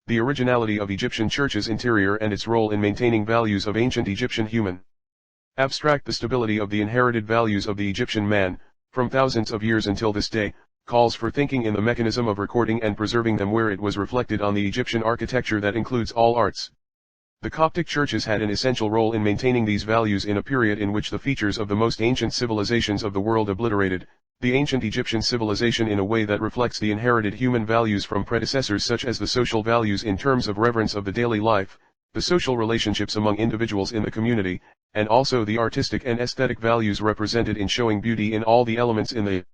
The originality of Egyptian churches' interior and its role in maintaining values of ancient Egyptian human. Abstract. The stability of the inherited values of the Egyptian man, from thousands of years until this day, calls for thinking in the mechanism of recording and preserving them where it was reflected on the Egyptian architecture that includes all arts. The Coptic churches had an essential role in maintaining these values in a period in which the features of the most ancient civilizations of the world obliterated, the ancient Egyptian civilization in a way that reflects the inherited human values from predecessors such as the social values in terms of reverence of the daily life, the social relationships among individuals in the community, and also the artistic and aesthetic values represented in showing beauty in all the elements in the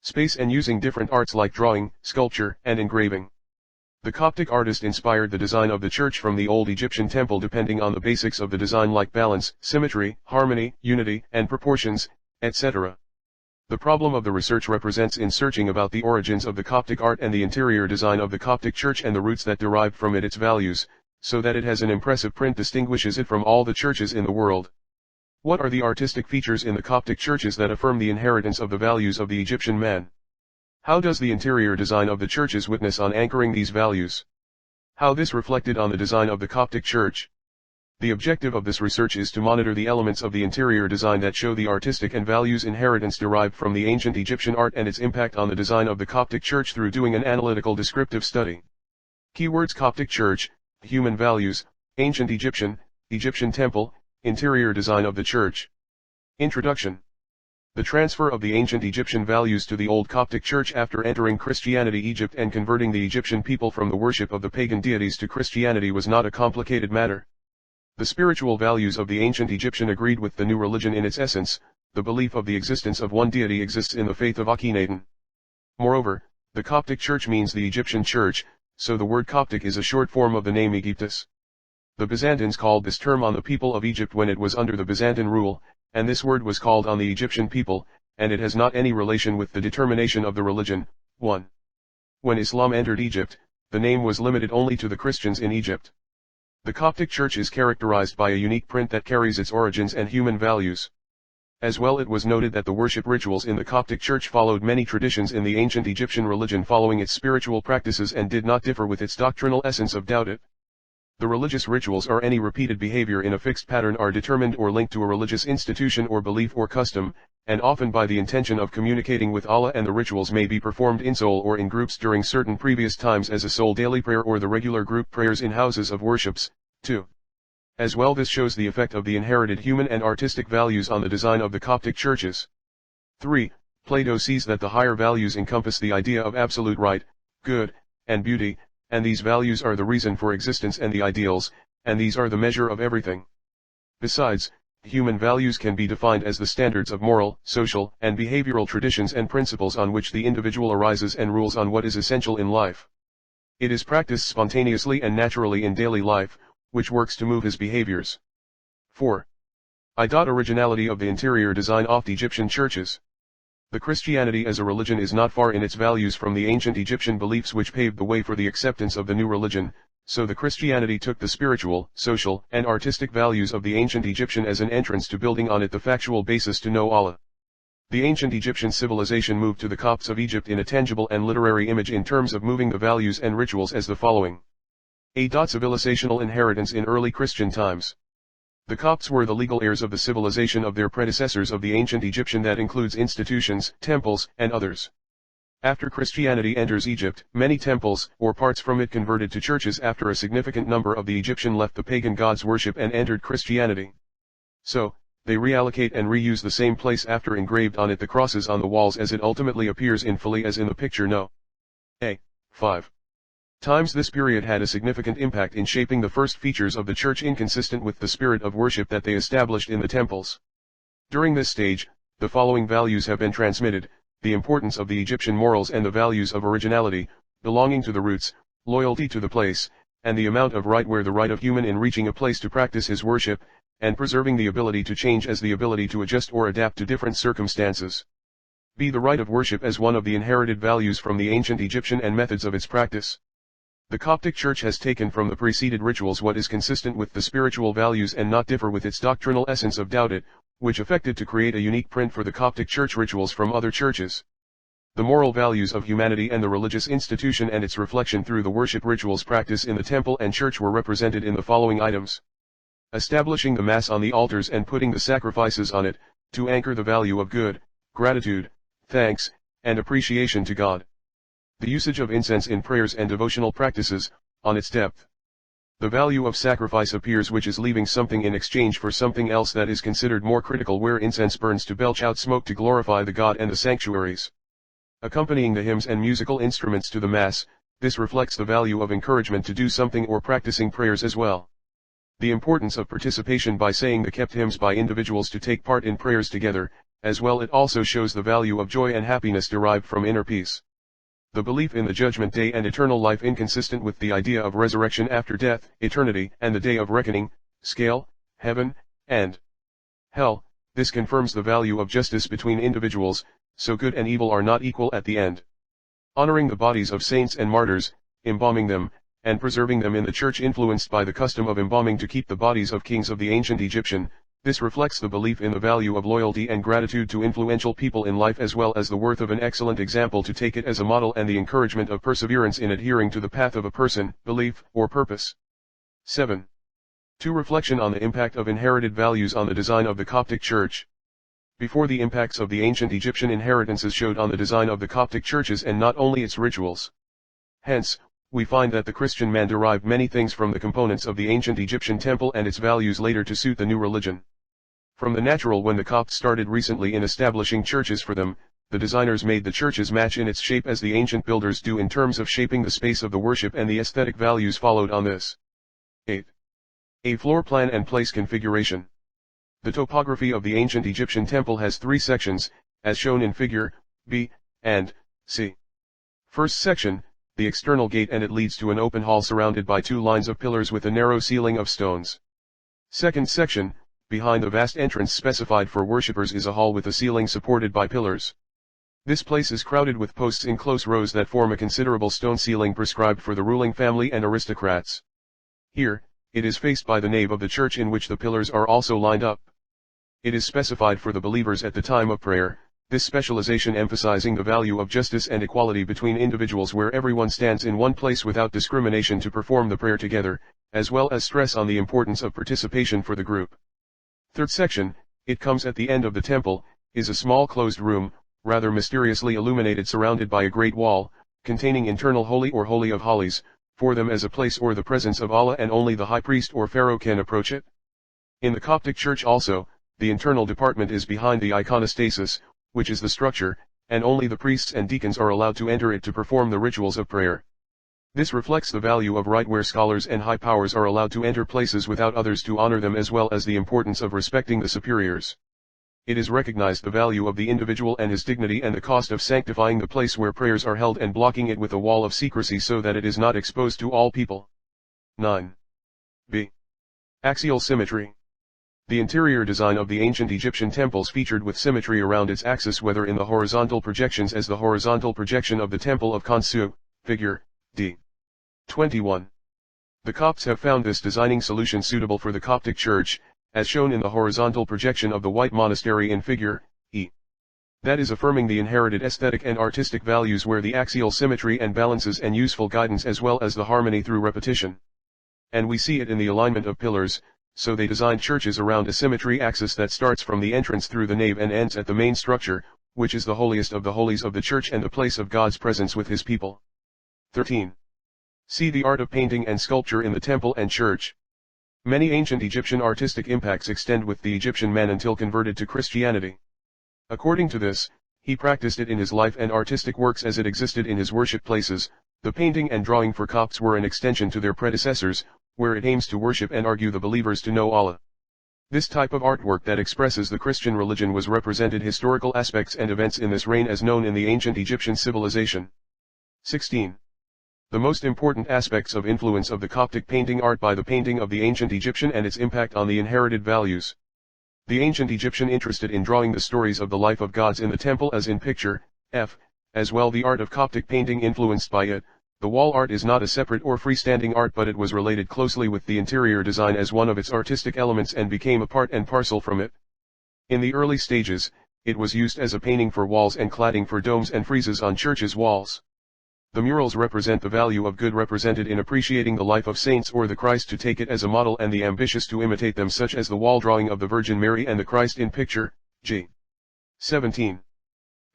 space and using different arts like drawing, sculpture, and engraving. The Coptic artist inspired the design of the church from the old Egyptian temple depending on the basics of the design like balance, symmetry, harmony, unity, and proportions, etc. The problem of the research represents in searching about the origins of the Coptic art and the interior design of the Coptic church and the roots that derived from it its values, so that it has an impressive print distinguishes it from all the churches in the world. What are the artistic features in the Coptic churches that affirm the inheritance of the values of the Egyptian man? How does the interior design of the churches witness on anchoring these values? How this reflected on the design of the Coptic church? The objective of this research is to monitor the elements of the interior design that show the artistic and values inheritance derived from the ancient Egyptian art and its impact on the design of the Coptic church through doing an analytical descriptive study. Keywords: Coptic church, human values, ancient Egyptian temple, interior design of the church. Introduction. The transfer of the ancient Egyptian values to the old Coptic church after entering Christianity Egypt and converting the Egyptian people from the worship of the pagan deities to Christianity was not a complicated matter. The spiritual values of the ancient Egyptian agreed with the new religion in its essence. The belief of the existence of one deity exists in the faith of Akhenaten. Moreover, the Coptic church means the Egyptian church, so the word Coptic is a short form of the name Egyptus. The Byzantines called this term on the people of Egypt when it was under the Byzantine rule, and this word was called on the Egyptian people, and it has not any relation with the determination of the religion. 1. When Islam entered Egypt, the name was limited only to the Christians in Egypt. The Coptic church is characterized by a unique print that carries its origins and human values. As well, it was noted that the worship rituals in the Coptic church followed many traditions in the ancient Egyptian religion following its spiritual practices and did not differ with its doctrinal essence of doubt it. The religious rituals or any repeated behavior in a fixed pattern are determined or linked to a religious institution or belief or custom, and often by the intention of communicating with Allah, and the rituals may be performed in sole or in groups during certain previous times as a sole daily prayer or the regular group prayers in houses of worships. 2. As well, this shows the effect of the inherited human and artistic values on the design of the Coptic churches. 3. Plato sees that the higher values encompass the idea of absolute right, good, and beauty, and these values are the reason for existence and the ideals, and these are the measure of everything. Besides, human values can be defined as the standards of moral, social, and behavioral traditions and principles on which the individual arises and rules on what is essential in life. It is practiced spontaneously and naturally in daily life, which works to move his behaviors. 4. Originality of the interior design of the Egyptian churches. The Christianity as a religion is not far in its values from the ancient Egyptian beliefs which paved the way for the acceptance of the new religion, so the Christianity took the spiritual, social, and artistic values of the ancient Egyptian as an entrance to building on it the factual basis to know Allah. The ancient Egyptian civilization moved to the Copts of Egypt in a tangible and literary image in terms of moving the values and rituals as the following. A. Civilizational inheritance in early Christian times. The Copts were the legal heirs of the civilization of their predecessors of the ancient Egyptian that includes institutions, temples, and others. After Christianity enters Egypt, many temples, or parts from it converted to churches after a significant number of the Egyptian left the pagan gods' worship and entered Christianity. So, they reallocate and reuse the same place after engraved on it the crosses on the walls as it ultimately appears in fully as in the picture no. A. 5. Times this period had a significant impact in shaping the first features of the church inconsistent with the spirit of worship that they established in the temples. During this stage, the following values have been transmitted: the importance of the Egyptian morals and the values of originality, belonging to the roots, loyalty to the place, and the amount of right where the right of human in reaching a place to practice his worship, and preserving the ability to change as the ability to adjust or adapt to different circumstances. B. The right of worship as one of the inherited values from the ancient Egyptian and methods of its practice. The Coptic Church has taken from the preceded rituals what is consistent with the spiritual values and not differ with its doctrinal essence of doubt it, which affected to create a unique print for the Coptic Church rituals from other churches. The moral values of humanity and the religious institution and its reflection through the worship rituals practiced in the temple and church were represented in the following items. Establishing the Mass on the altars and putting the sacrifices on it, to anchor the value of good, gratitude, thanks, and appreciation to God. The usage of incense in prayers and devotional practices, on its depth. The value of sacrifice appears, which is leaving something in exchange for something else that is considered more critical, where incense burns to belch out smoke to glorify the God and the sanctuaries. Accompanying the hymns and musical instruments to the Mass, this reflects the value of encouragement to do something or practicing prayers as well. The importance of participation by saying the kept hymns by individuals to take part in prayers together, as well. It also shows the value of joy and happiness derived from inner peace. The belief in the judgment day and eternal life, inconsistent with the idea of resurrection after death, eternity, and the day of reckoning, scale, heaven, and hell. This confirms the value of justice between individuals, so good and evil are not equal at the end. Honoring the bodies of saints and martyrs, embalming them, and preserving them in the church, influenced by the custom of embalming to keep the bodies of kings of the ancient Egyptian. This reflects the belief in the value of loyalty and gratitude to influential people in life, as well as the worth of an excellent example to take it as a model, and the encouragement of perseverance in adhering to the path of a person, belief, or purpose. 7. 2. Reflection on the impact of inherited values on the design of the Coptic Church. Before, the impacts of the ancient Egyptian inheritances showed on the design of the Coptic churches and not only its rituals. Hence, we find that the Christian man derived many things from the components of the ancient Egyptian temple and its values later to suit the new religion. From the natural, when the Copts started recently in establishing churches for them, the designers made the churches match in its shape as the ancient builders do in terms of shaping the space of the worship, and the aesthetic values followed on this. 8. A floor plan and place configuration. The topography of the ancient Egyptian temple has 3 sections, as shown in figure B and C. First section, the external gate, and it leads to an open hall surrounded by 2 lines of pillars with a narrow ceiling of stones. Second section, behind the vast entrance specified for worshippers, is a hall with a ceiling supported by pillars. This place is crowded with posts in close rows that form a considerable stone ceiling prescribed for the ruling family and aristocrats. Here, it is faced by the nave of the church, in which the pillars are also lined up. It is specified for the believers at the time of prayer, this specialization emphasizing the value of justice and equality between individuals, where everyone stands in one place without discrimination to perform the prayer together, as well as stress on the importance of participation for the group. Third section, it comes at the end of the temple, is a small closed room, rather mysteriously illuminated, surrounded by a great wall, containing internal holy or holy of holies, for them as a place or the presence of Allah, and only the high priest or pharaoh can approach it. In the Coptic church also, the internal department is behind the iconostasis, which is the structure, and only the priests and deacons are allowed to enter it to perform the rituals of prayer. This reflects the value of right, where scholars and high powers are allowed to enter places without others to honor them, as well as the importance of respecting the superiors. It is recognized the value of the individual and his dignity, and the cost of sanctifying the place where prayers are held and blocking it with a wall of secrecy so that it is not exposed to all people. 9. B Axial Symmetry. The interior design of the ancient Egyptian temples featured with symmetry around its axis, whether in the horizontal projections as the horizontal projection of the Temple of Khonsu, figure D. 21. The Copts have found this designing solution suitable for the Coptic Church, as shown in the horizontal projection of the White Monastery in figure E. That is affirming the inherited aesthetic and artistic values, where the axial symmetry and balances and useful guidance, as well as the harmony through repetition. And we see it in the alignment of pillars. So they designed churches around a symmetry axis that starts from the entrance through the nave and ends at the main structure, which is the holiest of the holies of the church and the place of God's presence with his people. 13. See the art of painting and sculpture in the temple and church. Many ancient Egyptian artistic impacts extend with the Egyptian man until converted to Christianity. According to this, he practiced it in his life and artistic works as it existed in his worship places. The painting and drawing for Copts were an extension to their predecessors, where it aims to worship and argue the believers to know Allah. This type of artwork that expresses the Christian religion was represented historical aspects and events in this reign as known in the ancient Egyptian civilization. 16. The most important aspects of influence of the Coptic painting art by the painting of the ancient Egyptian and its impact on the inherited values. The ancient Egyptian interested in drawing the stories of the life of gods in the temple as in picture F, as well the art of Coptic painting influenced by it. The wall art is not a separate or freestanding art, but it was related closely with the interior design as one of its artistic elements and became a part and parcel from it. In the early stages, It was used as a painting for walls and cladding for domes and friezes on churches' walls. The murals represent the value of good represented in appreciating the life of saints or the Christ to take it as a model and the ambitious to imitate them, such as the wall drawing of the Virgin Mary and the Christ in picture, g. 17.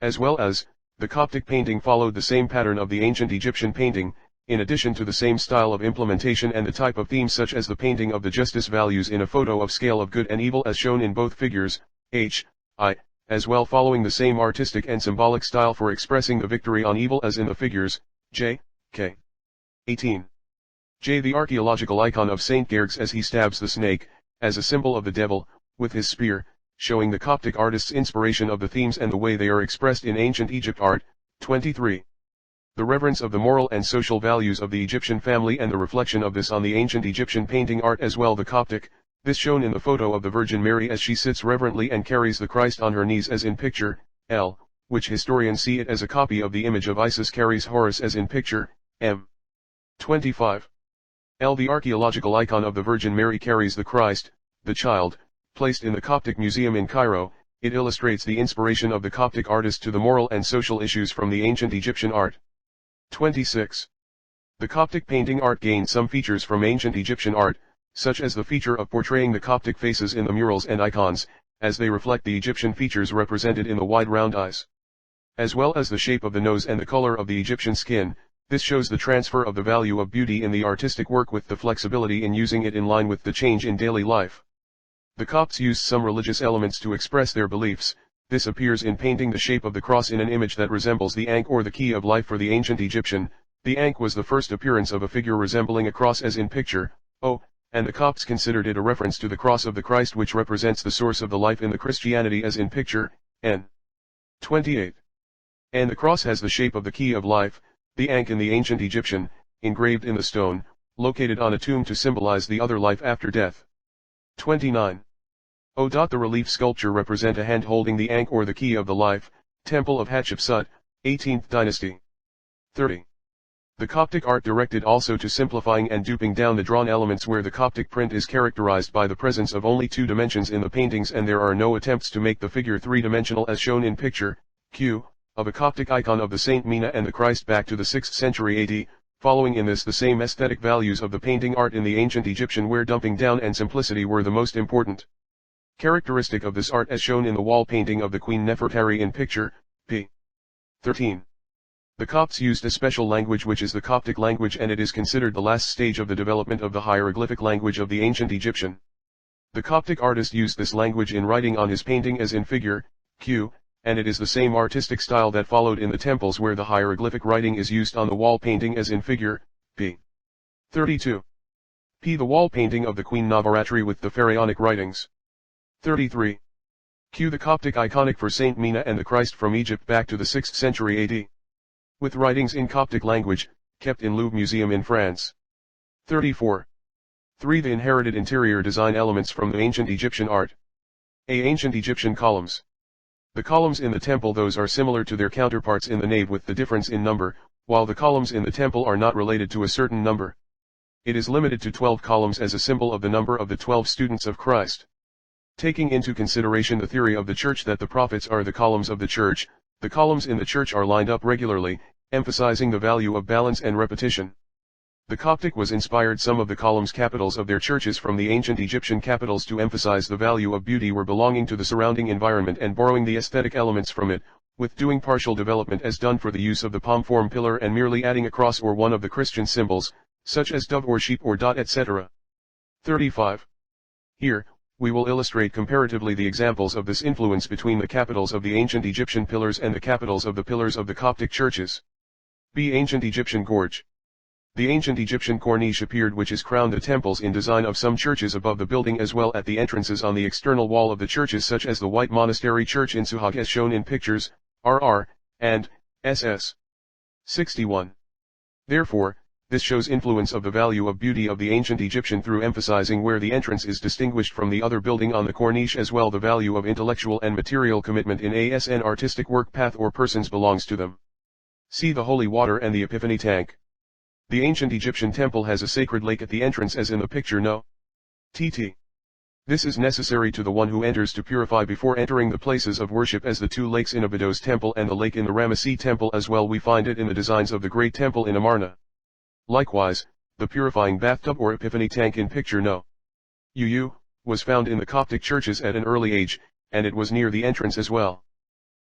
As well as, the Coptic painting followed the same pattern of the ancient Egyptian painting, in addition to the same style of implementation and the type of themes such as the painting of the justice values in a photo of scale of good and evil as shown in both figures, h, I, as well following the same artistic and symbolic style for expressing the victory on evil as in the figures, j, k. 18. J. The archaeological icon of Saint Gerges as he stabs the snake, as a symbol of the devil, with his spear, showing the Coptic artist's inspiration of the themes and the way they are expressed in ancient Egypt art, 23. The reverence of the moral and social values of the Egyptian family and the reflection of this on the ancient Egyptian painting art as well the Coptic, this shown in the photo of the Virgin Mary as she sits reverently and carries the Christ on her knees as in picture, L, which historians see it as a copy of the image of Isis carries Horus as in picture, M. 25. L. The archaeological icon of the Virgin Mary carries the Christ, the child, placed in the Coptic Museum in Cairo. It illustrates the inspiration of the Coptic artist to the moral and social issues from the ancient Egyptian art. 26. The Coptic painting art gained some features from ancient Egyptian art, such as the feature of portraying the Coptic faces in the murals and icons, as they reflect the Egyptian features represented in the wide round eyes. As well as the shape of the nose and the color of the Egyptian skin, this shows the transfer of the value of beauty in the artistic work with the flexibility in using it in line with the change in daily life. The Copts used some religious elements to express their beliefs. This appears in painting the shape of the cross in an image that resembles the Ankh or the key of life for the ancient Egyptian. The Ankh was the first appearance of a figure resembling a cross as in picture, O, and the Copts considered it a reference to the cross of the Christ which represents the source of the life in the Christianity as in picture, N. 28. And the cross has the shape of the key of life, the Ankh in the ancient Egyptian, engraved in the stone, located on a tomb to symbolize the other life after death. 29. O. The relief sculpture represent a hand holding the Ankh or the key of the life, Temple of Hatshepsut, 18th dynasty. 30. The Coptic art directed also to simplifying and duping down the drawn elements where the Coptic print is characterized by the presence of only 2 dimensions in the paintings and there are no attempts to make the figure 3-dimensional as shown in picture, Q, of a Coptic icon of the Saint Mina and the Christ back to the 6th century AD, following in this the same aesthetic values of the painting art in the ancient Egyptian where dumping down and simplicity were the most important. Characteristic of this art as shown in the wall painting of the Queen Nefertari in picture, p. 13. The Copts used a special language which is the Coptic language and it is considered the last stage of the development of the hieroglyphic language of the ancient Egyptian. The Coptic artist used this language in writing on his painting as in figure, Q, and it is the same artistic style that followed in the temples where the hieroglyphic writing is used on the wall painting as in figure, p. 32. P. The wall painting of the Queen Navaratri with the pharaonic writings. 33. Q. The Coptic iconic for Saint Mina and the Christ from Egypt back to the 6th century AD. With writings in Coptic language, kept in Louvre Museum in France. 34. 3. The inherited interior design elements from the ancient Egyptian art. A. Ancient Egyptian columns. The columns in the temple those are similar to their counterparts in the nave with the difference in number, while the columns in the temple are not related to a certain number. It is limited to 12 columns as a symbol of the number of the 12 students of Christ. Taking into consideration the theory of the church that the prophets are the columns of the church, the columns in the church are lined up regularly, emphasizing the value of balance and repetition. The Coptic was inspired some of the columns capitals of their churches from the ancient Egyptian capitals to emphasize the value of beauty were belonging to the surrounding environment and borrowing the aesthetic elements from it, with doing partial development as done for the use of the palm form pillar and merely adding a cross or one of the Christian symbols, such as dove or sheep or dot etc. 35. Here, we will illustrate comparatively the examples of this influence between the capitals of the ancient Egyptian pillars and the capitals of the pillars of the Coptic churches. B. Ancient Egyptian gorge. The ancient Egyptian corniche appeared which is crowned the temples in design of some churches above the building as well at the entrances on the external wall of the churches such as the White Monastery Church in Suhag as shown in pictures, RR, and, SS. 61. Therefore, this shows influence of the value of beauty of the ancient Egyptian through emphasizing where the entrance is distinguished from the other building on the corniche as well the value of intellectual and material commitment in an artistic work path or persons belongs to them. See the holy water and the Epiphany tank. The ancient Egyptian temple has a sacred lake at the entrance as in the picture no. TT. This is necessary to the one who enters to purify before entering the places of worship, as the two lakes in Abydos temple and the lake in the Ramesses temple as well. We find it in the designs of the great temple in Amarna. Likewise, the purifying bathtub or Epiphany tank in picture No. UU, was found in the Coptic churches at an early age, and it was near the entrance as well.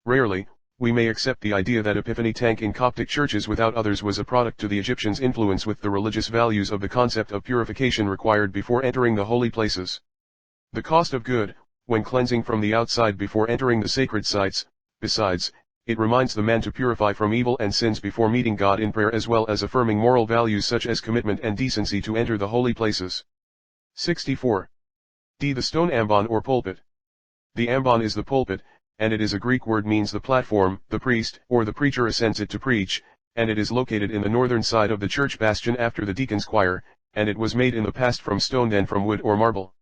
Rarely, we may accept the idea that Epiphany tank in Coptic churches without others was a product to the Egyptians' influence with the religious values of the concept of purification required before entering the holy places. The cost of good, when cleansing from the outside before entering the sacred sites. Besides, it reminds the man to purify from evil and sins before meeting God in prayer, as well as affirming moral values such as commitment and decency to enter the holy places. 64. D. The stone ambon or pulpit. The ambon is the pulpit, and it is a Greek word, means the platform. The priest or the preacher ascends it to preach, and it is located in the northern side of the church bastion after the deacon's choir, and it was made in the past from stone, then from wood or marble.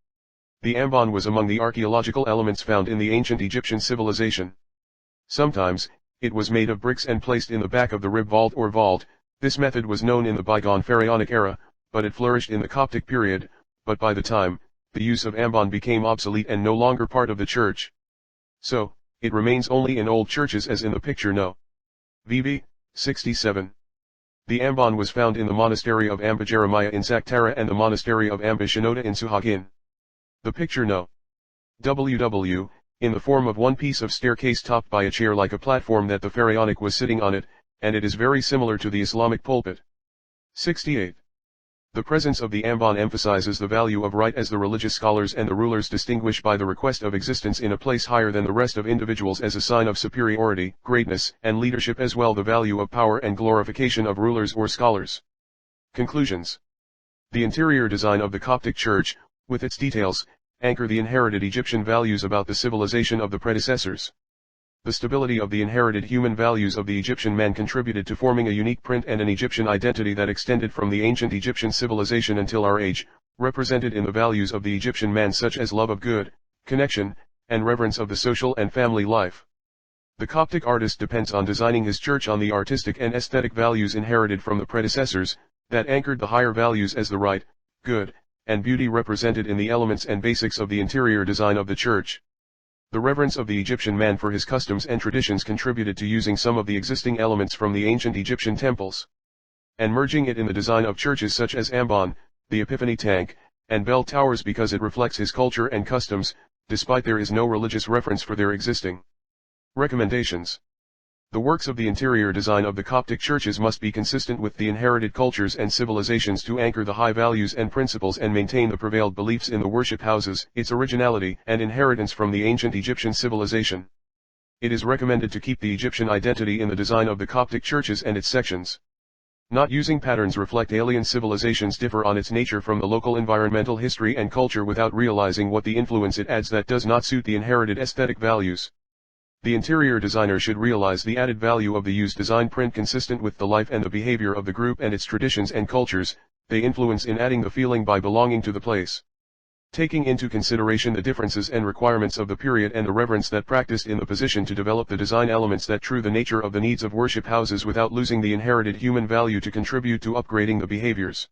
The ambon was among the archaeological elements found in the ancient Egyptian civilization. Sometimes, it was made of bricks and placed in the back of the rib vault or vault. This method was known in the bygone pharaonic era, but it flourished in the Coptic period, but by the time, the use of ambon became obsolete and no longer part of the church. So, it remains only in old churches as in the picture No. VB, 67. The ambon was found in the monastery of Amba Jeremiah in Saqqara and the monastery of Amba Shenouda in Suhagin. The picture No. WW, in the form of one piece of staircase topped by a chair like a platform that the pharaonic was sitting on it, and it is very similar to the Islamic pulpit. 68. The presence of the ambon emphasizes the value of right, as the religious scholars and the rulers distinguish by the request of existence in a place higher than the rest of individuals as a sign of superiority, greatness, and leadership, as well the value of power and glorification of rulers or scholars. Conclusions. The interior design of the Coptic Church, with its details, anchor the inherited Egyptian values about the civilization of the predecessors. The stability of the inherited human values of the Egyptian man contributed to forming a unique print and an Egyptian identity that extended from the ancient Egyptian civilization until our age, represented in the values of the Egyptian man such as love of good, connection, and reverence of the social and family life. The Coptic artist depends on designing his church on the artistic and aesthetic values inherited from the predecessors, that anchored the higher values as the right, good, and beauty represented in the elements and basics of the interior design of the church. The reverence of the Egyptian man for his customs and traditions contributed to using some of the existing elements from the ancient Egyptian temples, and merging it in the design of churches such as Ambon, the Epiphany tank, and bell towers because it reflects his culture and customs, despite there is no religious reference for their existing. Recommendations. The works of the interior design of the Coptic churches must be consistent with the inherited cultures and civilizations to anchor the high values and principles and maintain the prevailed beliefs in the worship houses, its originality and inheritance from the ancient Egyptian civilization. It is recommended to keep the Egyptian identity in the design of the Coptic churches and its sections. Not using patterns reflect alien civilizations differ on its nature from the local environmental history and culture without realizing what the influence it adds that does not suit the inherited aesthetic values. The interior designer should realize the added value of the used design print consistent with the life and the behavior of the group and its traditions and cultures, they influence in adding the feeling by belonging to the place. Taking into consideration the differences and requirements of the period and the reverence that practiced in the position to develop the design elements that true the nature of the needs of worship houses without losing the inherited human value to contribute to upgrading the behaviors.